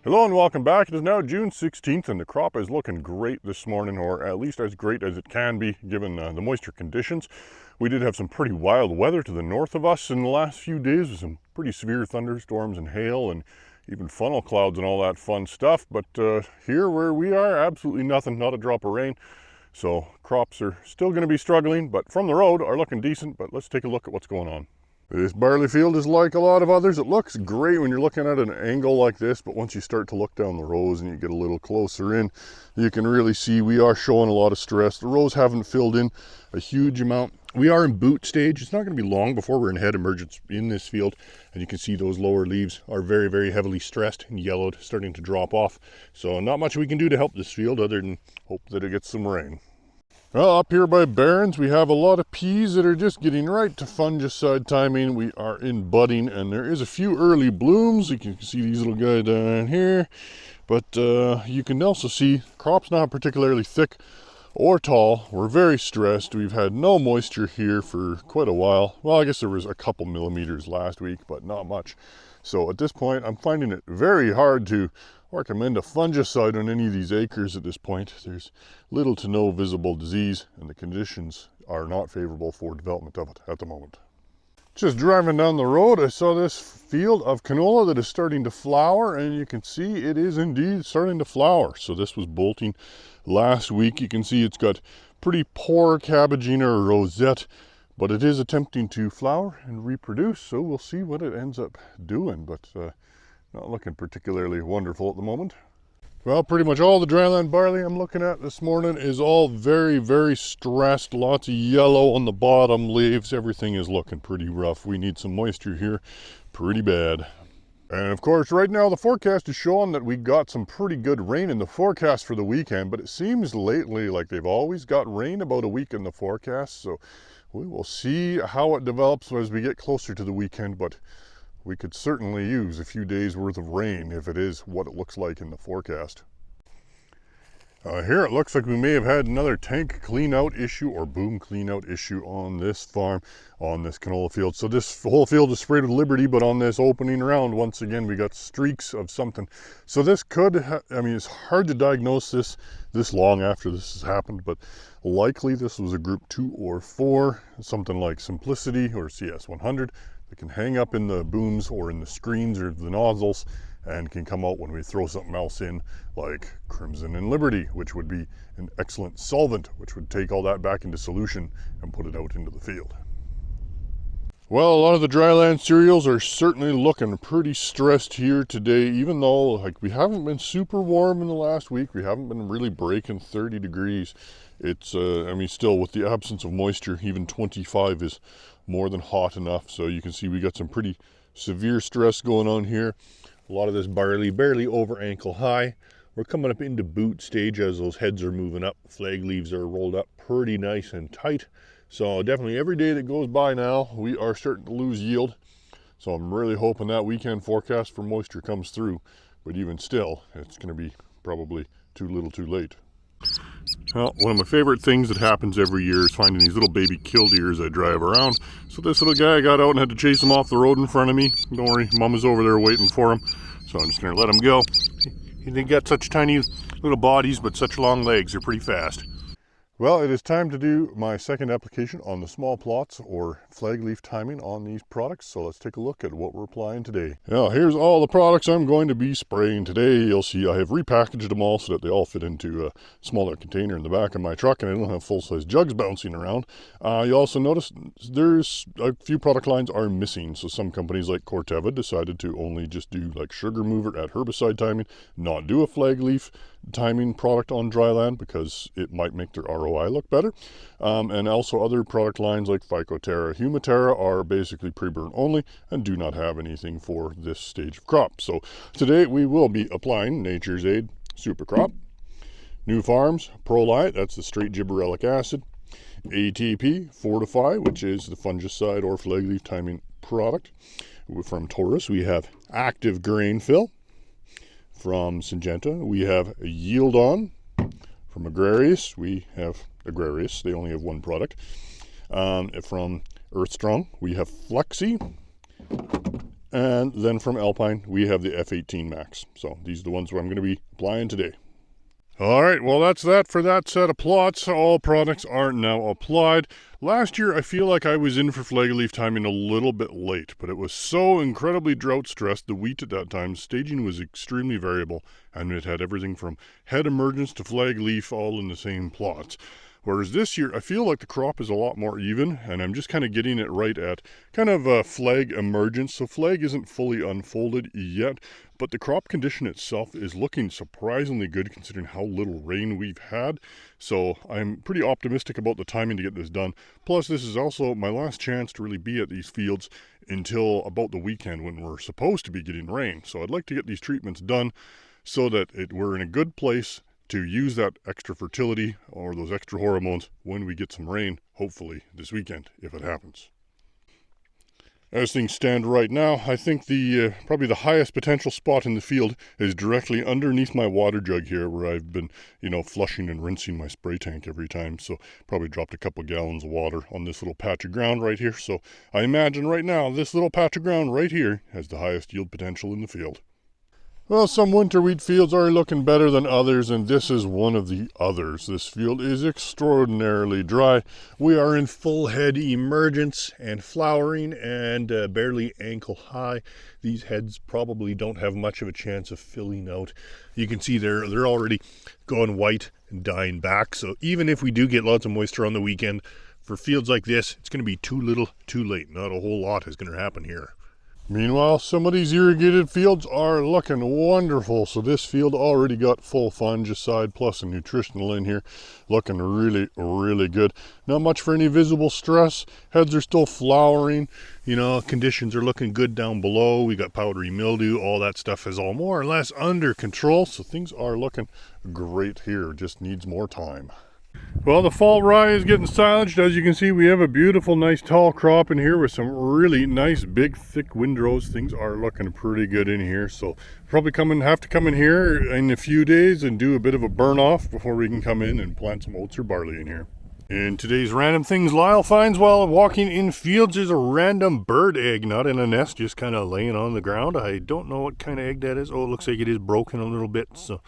Hello and welcome back. It is now June 16th and the crop is looking great this morning, or at least as great as it can be given the moisture conditions. We did have some pretty wild weather to the north of us in the last few days with some pretty severe thunderstorms and hail and even funnel clouds and all that fun stuff. But here where we are, absolutely nothing, not a drop of rain. So crops are still going to be struggling, but from the road are looking decent. But let's take a look at what's going on. This barley field is like a lot of others. It looks great when you're looking at an angle like this, but once you start to look down the rows and you get a little closer in, you can really see we are showing a lot of stress. The rows haven't filled in a huge amount. We are in boot stage. It's not going to be long before we're in head emergence in this field, and you can see those lower leaves are very, very heavily stressed and yellowed, starting to drop off. So not much we can do to help this field other than hope that it gets some rain. Well, up here by Barron's, we have a lot of peas that are just getting right to fungicide timing. We are in budding, and there is a few early blooms. You can see these little guys down here. But you can also see crop's not particularly thick or tall. We're very stressed. We've had no moisture here for quite a while. Well, I guess there was a couple millimeters last week, but not much. So at this point, I'm finding it very hard to recommend a fungicide on any of these acres at this point. There's little to no visible disease, and the conditions are not favorable for development of it at the moment. Just driving down the road, I saw this field of canola that is starting to flower, and you can see it is indeed starting to flower. So this was bolting last week. You can see it's got pretty poor cabbaging or rosette, but it is attempting to flower and reproduce, so we'll see what it ends up doing, but not looking particularly wonderful at the moment. Well, pretty much all the Dryland barley I'm looking at this morning is all very, very stressed. Lots of yellow on the bottom leaves. Everything is looking pretty rough. We need some moisture here pretty bad. And of course, right now the forecast is showing that we got some pretty good rain in the forecast for the weekend, but it seems lately like they've always got rain about a week in the forecast. So we will see how it develops as we get closer to the weekend, but we could certainly use a few days worth of rain if it is what it looks like in the forecast. Here it looks like we may have had another tank clean out issue or boom clean out issue on this farm, on this canola field. So this whole field is sprayed with Liberty, but on this opening round, once again, we got streaks of something. So this could, I mean, it's hard to diagnose this long after this has happened, but likely this was a group 2 or 4, something like Simplicity or CS100. It can hang up in the booms or in the screens or the nozzles and can come out when we throw something else in, like Crimson and Liberty, which would be an excellent solvent, which would take all that back into solution and put it out into the field. Well, a lot of the Dryland cereals are certainly looking pretty stressed here today, even though like we haven't been super warm in the last week. We haven't been really breaking 30 degrees. It's, I mean, still with the absence of moisture, even 25 is more than hot enough. So you can see we got some pretty severe stress going on here. A lot of this barley barely over ankle high. We're coming up into boot stage as those heads are moving up. Flag leaves are rolled up pretty nice and tight. So definitely every day that goes by now, we are starting to lose yield. So I'm really hoping that weekend forecast for moisture comes through. But even still, it's going to be probably too little too late. Well, one of my favorite things that happens every year is finding these little baby killdeers that drive around. So this little guy got out and had to chase him off the road in front of me. Don't worry, Mom is over there waiting for him. So I'm just going to let him go. They got such tiny little bodies, but such long legs. They're pretty fast. Well, it is time to do my second application on the small plots or flag leaf timing on these products. So let's take a look at what we're applying today. Now, here's all the products I'm going to be spraying today. You'll see I have repackaged them all so that they all fit into a smaller container in the back of my truck, and I don't have full-size jugs bouncing around. You also notice there's a few product lines are missing. So some companies like Corteva decided to only just do like sugar mover at herbicide timing, not do a flag leaf timing product on Dryland because it might make their ROI look better. And also other product lines like Phycoterra, Humaterra are basically pre-burn only and do not have anything for this stage of crop. So today we will be applying Nature's Aid Super Crop, New Farms Prolite, that's the straight gibberellic acid, ATP Fortify, which is the fungicide or flag leaf timing product. From Taurus we have Active Grain Fill. From Syngenta, we have Yield On. From Agrarius, we have Agrarius. They only have one product. From Earthstrong, we have Flexi. And then from Alpine, we have the F18 Max. So these are the ones where I'm going to be applying today. All right, well, that's that for that set of plots. All products are now applied. Last year, I feel like I was in for flag leaf timing a little bit late, but it was so incredibly drought stressed. The wheat at that time, staging was extremely variable, and it had everything from head emergence to flag leaf all in the same plots. Whereas this year, I feel like the crop is a lot more even, and I'm just kind of getting it right at kind of a flag emergence. So flag isn't fully unfolded yet, but the crop condition itself is looking surprisingly good considering how little rain we've had. So I'm pretty optimistic about the timing to get this done. Plus, this is also my last chance to really be at these fields until about the weekend when we're supposed to be getting rain. So I'd like to get these treatments done so that we're in a good place to use that extra fertility or those extra hormones when we get some rain, hopefully this weekend, if it happens. As things stand right now, I think probably the highest potential spot in the field is directly underneath my water jug here, where I've been, flushing and rinsing my spray tank every time. So probably dropped a couple gallons of water on this little patch of ground right here. So I imagine right now this little patch of ground right here has the highest yield potential in the field. Well, some winter wheat fields are looking better than others, and this is one of the others. This field is extraordinarily dry. We are in full head emergence and flowering and barely ankle high. These heads probably don't have much of a chance of filling out. You can see they're already going white and dying back. So even if we do get lots of moisture on the weekend, for fields like this, it's going to be too little, too late. Not a whole lot is going to happen here. Meanwhile, some of these irrigated fields are looking wonderful. So this field already got full fungicide plus a nutritional in here. Looking really, really good. Not much for any visible stress. Heads are still flowering. Conditions are looking good down below. We got powdery mildew. All that stuff is all more or less under control. So things are looking great here. Just needs more time. Well, the fall rye is getting silaged. As you can see, we have a beautiful, nice, tall crop in here with some really nice, big, thick windrows. Things are looking pretty good in here. So probably have to come in here in a few days and do a bit of a burn off before we can come in and plant some oats or barley in here. In today's Random Things Lyle finds while walking in fields is a random bird egg, not in a nest, just kind of laying on the ground. I don't know what kind of egg that is. Oh, it looks like it is broken a little bit. So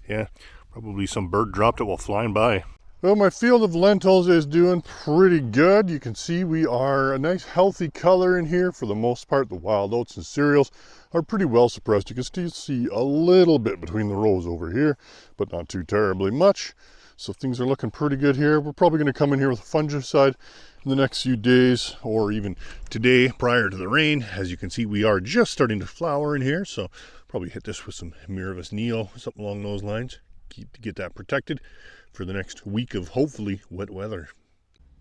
yeah, probably some bird dropped it while flying by. Well, my field of lentils is doing pretty good. You can see we are a nice healthy color in here. For the most part, the wild oats and cereals are pretty well suppressed. You can still see a little bit between the rows over here, but not too terribly much. So things are looking pretty good here. We're probably going to come in here with a fungicide in the next few days or even today prior to the rain. As you can see, we are just starting to flower in here. So probably hit this with some Miravis Neo, something along those lines. Get that protected for the next week of hopefully wet weather.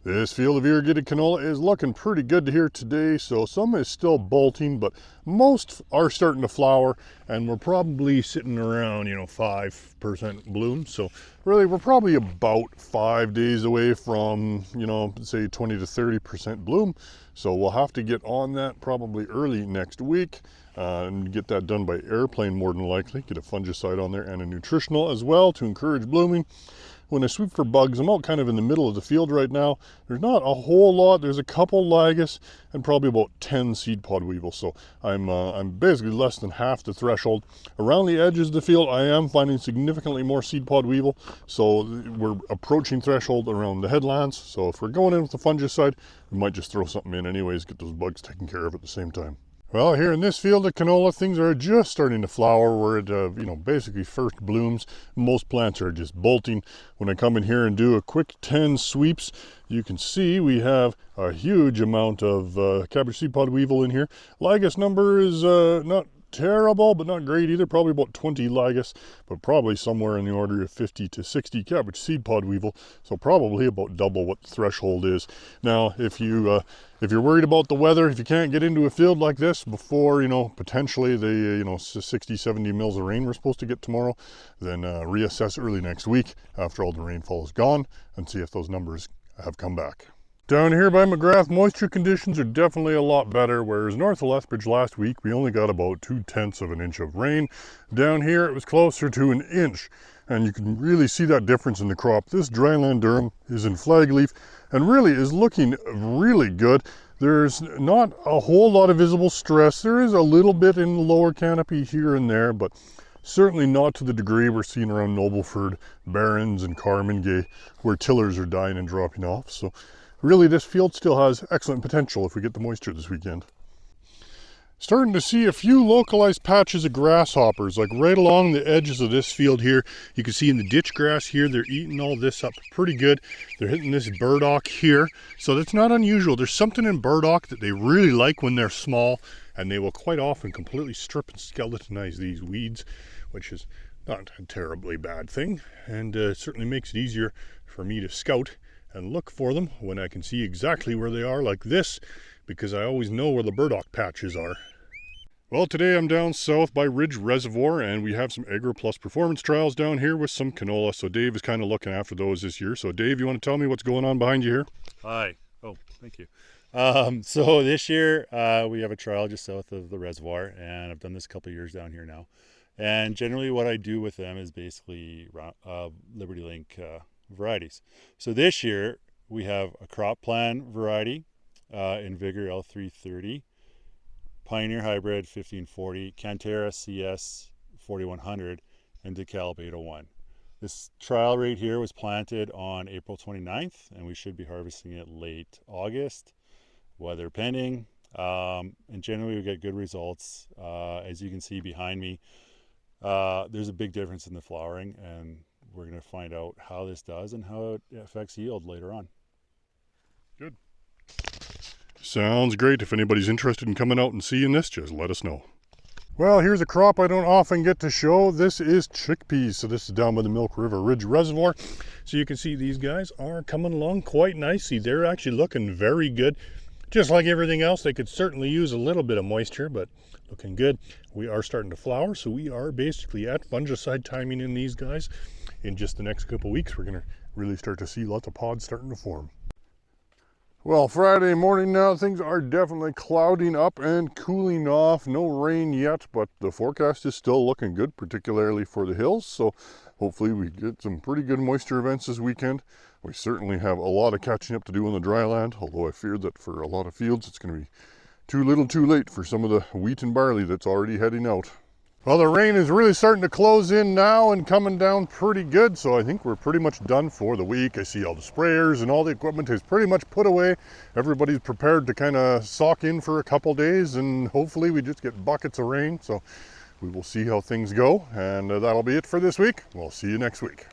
This field of irrigated canola is looking pretty good here today. So some is still bolting, but most are starting to flower, and we're probably sitting around 5% bloom. So really we're probably about 5 days away from say 20 to 30% bloom. So we'll have to get on that probably early next week and get that done by airplane more than likely. Get a fungicide on there and a nutritional as well to encourage blooming. When I sweep for bugs, I'm out kind of in the middle of the field right now. There's not a whole lot. There's a couple lygus and probably about 10 seed pod weevils. So I'm basically less than half the threshold. Around the edges of the field, I am finding significantly more seed pod weevil. So we're approaching threshold around the headlands. So if we're going in with the fungicide, we might just throw something in anyways, get those bugs taken care of at the same time. Well, here in this field of canola, things are just starting to flower. We're at, basically first blooms. Most plants are just bolting. When I come in here and do a quick 10 sweeps, you can see we have a huge amount of cabbage seed pod weevil in here. Lygus number is not terrible, but not great either. Probably about 20 lygus, but probably somewhere in the order of 50 to 60 cabbage seed pod weevil. So probably about double what the threshold is. Now, if you're worried about the weather, if you can't get into a field like this before, potentially the, 60, 70 mils of rain we're supposed to get tomorrow, then reassess early next week after all the rainfall is gone and see if those numbers have come back. Down here by McGrath, moisture conditions are definitely a lot better, whereas north of Lethbridge last week, we only got about 2/10 of an inch of rain. Down here, it was closer to an inch, and you can really see that difference in the crop. This Dryland durum is in flag leaf and really is looking really good. There's not a whole lot of visible stress. There is a little bit in the lower canopy here and there, but certainly not to the degree we're seeing around Nobleford, Barrens, and Carmangay, where tillers are dying and dropping off. So really this field still has excellent potential if we get the moisture this weekend. Starting to see a few localized patches of grasshoppers, like right along the edges of this field here. You can see in the ditch grass here, they're eating all this up pretty good. They're hitting this burdock here, so that's not unusual. There's something in burdock that they really like when they're small, and they will quite often completely strip and skeletonize these weeds, which is not a terribly bad thing, and certainly makes it easier for me to scout and look for them when I can see exactly where they are, like this, because I always know where the burdock patches are. Well, today I'm down south by Ridge Reservoir, and we have some AgroPlus performance trials down here with some canola. So Dave is kind of looking after those this year. So Dave, you want to tell me what's going on behind you here? Hi. Oh, thank you. So this year we have a trial just south of the reservoir, and I've done this a couple of years down here now. And generally what I do with them is basically Liberty Link varieties. So this year we have a crop plan variety, Invigor L330, Pioneer Hybrid 1540, Cantera CS 4100, and DeKalb 801. This trial right here was planted on April 29th, and we should be harvesting it late August, weather pending. And generally we get good results. As you can see behind me, there's a big difference in the flowering, and we're going to find out how this does and how it affects yield later on. Good. Sounds great. If anybody's interested in coming out and seeing this, just let us know. Well, here's a crop I don't often get to show. This is chickpeas. So this is down by the Milk River Ridge Reservoir. So you can see these guys are coming along quite nicely. They're actually looking very good. Just like everything else, they could certainly use a little bit of moisture, but looking good. We are starting to flower, so we are basically at fungicide timing in these guys. In just the next couple weeks, we're going to really start to see lots of pods starting to form. Well, Friday morning now, things are definitely clouding up and cooling off. No rain yet, but the forecast is still looking good, particularly for the hills. So hopefully we get some pretty good moisture events this weekend. We certainly have a lot of catching up to do on the dryland, although I fear that for a lot of fields it's going to be too little too late for some of the wheat and barley that's already heading out. Well, the rain is really starting to close in now and coming down pretty good, so I think we're pretty much done for the week. I see all the sprayers and all the equipment is pretty much put away. Everybody's prepared to kind of sock in for a couple days, and hopefully we just get buckets of rain. So we will see how things go, and that'll be it for this week. We'll see you next week.